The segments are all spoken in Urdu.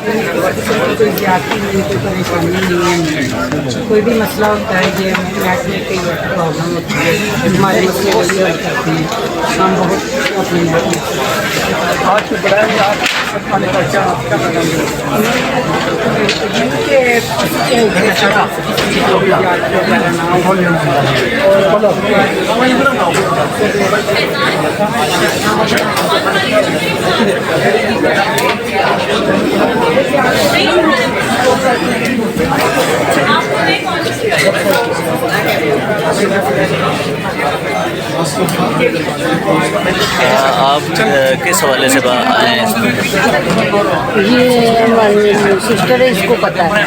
کوئی زیادتی نہیں, کوئی پریشانی نہیں ہے. کوئی بھی مسئلہ ہوتا ہے یہ نیٹ میں کئی پرابلم ہوتی ہے, ہمارے مسئلے کو بھی حل کرتے ہیں. ہم بہت اپنے نیٹ میں آج کے بڑھائے آپ کھانے کا کیا آپ کس حوالے سے آئے ہیں اس میں؟ یہ ہماری سسٹر ہے, اس کو پتہ ہے.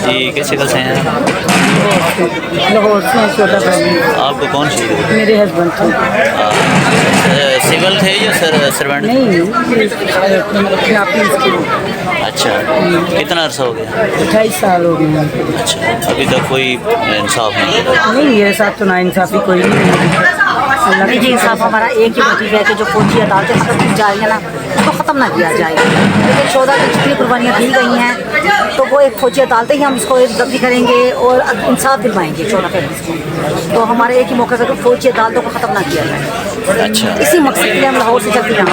جی کس شکل سے ہیں؟ لاہور سے چھوٹا فیملی. آپ کو کون شہید ہوئے؟ میرے ہسبینڈ تھے. سول تھے یا سروینٹ؟ نہیں, اچھا, کتنا عرصہ ہو گیا؟ 28 سال ہو گئے. اچھا, ابھی تک کوئی انصاف نہیں؟ نہیں, میرے ساتھ تو نا انصافی کوئی نہیں. نہیں جی, انصاف ہمارا ایک ہی موٹیو ہے کہ جو فوجی عدالتیں ختم جا رہی ہیں نا, اس کو ختم نہ کیا جائے. لیکن شہدا کی جتنی قربانیاں دی گئی ہیں تو وہ ایک فوجی عدالتیں ہی ہم اس کو ضبطی کریں گے اور انصاف دلوائیں گے شہدا فیملیز کو. تو ہمارے ایک ہی موقع ہے کہ فوجی عدالتوں کو ختم نہ کیا جائے. اچھا, اسی مقصد کے لیے ہم لاہور سے چلتے ہیں.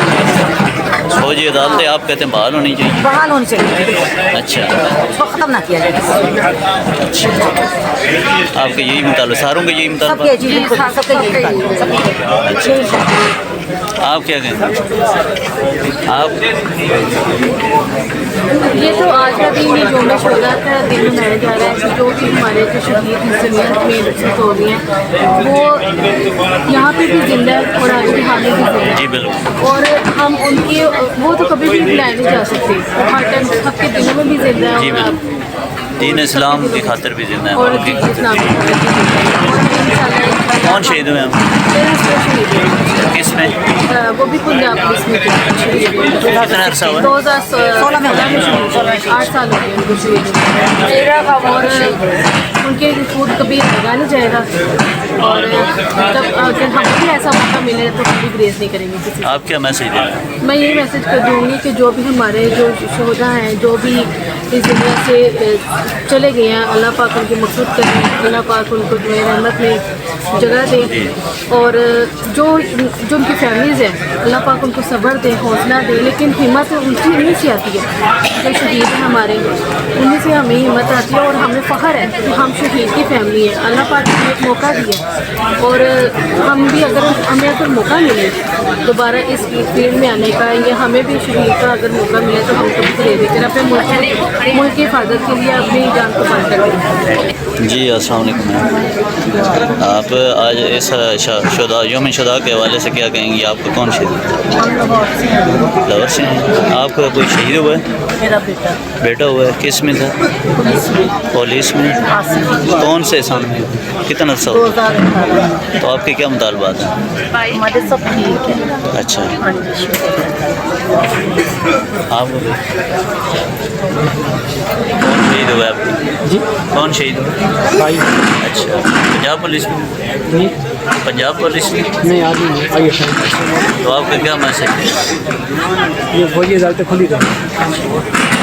فوجی عدالتیں آپ کہتے ہیں بحال ہونی چاہیے؟ بحال ہونی چاہیے, اچھا, اس کو ختم نہ کیا جائے. اچھا, آپ کے یہی مطالبہ, ساروں کے یہی سب مطالبہ؟ کے جی بالکل سب کے یہی آپ کیا کہیں؟ آپ یہ تو آج کا دن یہ یوم شہدا کا دن منایا جا رہا ہے کہ جو بھی ہمارے جو شہید انسانیت میں رخصت ہو رہی ہیں وہ یہاں پہ بھی زندہ ہے اور آج کے حال میں بھی زندہ ہے. جی بالکل. اور ہم ان کے وہ تو کبھی بھی بلائے نہیں جا سکتے, ہر ٹائم سب کے دنوں میں بھی زندہ ہے. جی بالکل, دین اسلام کی خاطر بھی زندہ اور ہے. دین اسلام کی خاطر بھی زندہ ہے. کون شہید ہوئے ہم؟ میرے ہسبینڈ شہید ہوئے, کس میں؟ وہ بھی پنجاب پولیس میں تھے. کتنا عرصہ ہوا؟ 2016 میں 8 سال ہو گئے ان کو شہید ہوئے. اور ان کے خود کبھی لگا نہیں جائے گا, اور جب اگر ہمیں بھی ایسا موقع ملے تو ہم بھی گریز نہیں کریں گے کسی. آپ کیا میسیج دیں گے؟ میں یہی میسج کر دوں گی کہ جو بھی ہمارے جو شہدا ہیں, جو بھی اس دنیا سے چلے گئے ہیں, اللہ پاک ان کی مغفرت کریں, اللہ پاک ان کو جو ہے رحمت میں جگہ دیں, اور جو ان کی فیملیز ہیں اللہ پاک ان کو صبر دیں, حوصلہ دیں. لیکن ہمت ان کی انہیں سے آتی ہے, جو شہید ہیں ہمارے انہیں سے ہمیں ہمت آتی ہے, اور ہمیں فخر ہے کہ ہم شہید کی فیملی ہیں. اللہ پاک نے ایک موقع دیا, اور ہم بھی ہمیں موقع ملے دوبارہ اس فیلڈ میں آنے کا, یا ہمیں بھی شہید کا اگر موقع ملے تو ہم کبھی دے دیتے ہیں اپنے ملک کی حفاظت کے لیے اپنی جان کو قربان کر دیں. جی السلام علیکم. آپ آج اس یوم شہدا کے حوالے سے کیا کہیں گی؟ آپ کو کون شہید؟ لاہور سے ہیں. آپ کا کوئی شہید ہوا ہے؟ میرا بیٹا ہوا ہے, کس میں تھا؟ پولیس میں. کون سے سال میں؟ کتنا عرصہ ہوا؟ 2018. تو آپ کے کیا مطالبات ہیں؟ ہمارے سب ٹھیک ہے. اچھا, آپ کو کون شہید ہوا ہے آپ کو؟ جی, کون شہید ہوا؟ بھائی. اچھا, پنجاب پولیس میں؟ نہیں, پنجاب پولیس میں. نہیں آدمی آئیے. تو آپ کا کیا میسج ہے؟ یہ وہی عدالتیں کھلی رہیں.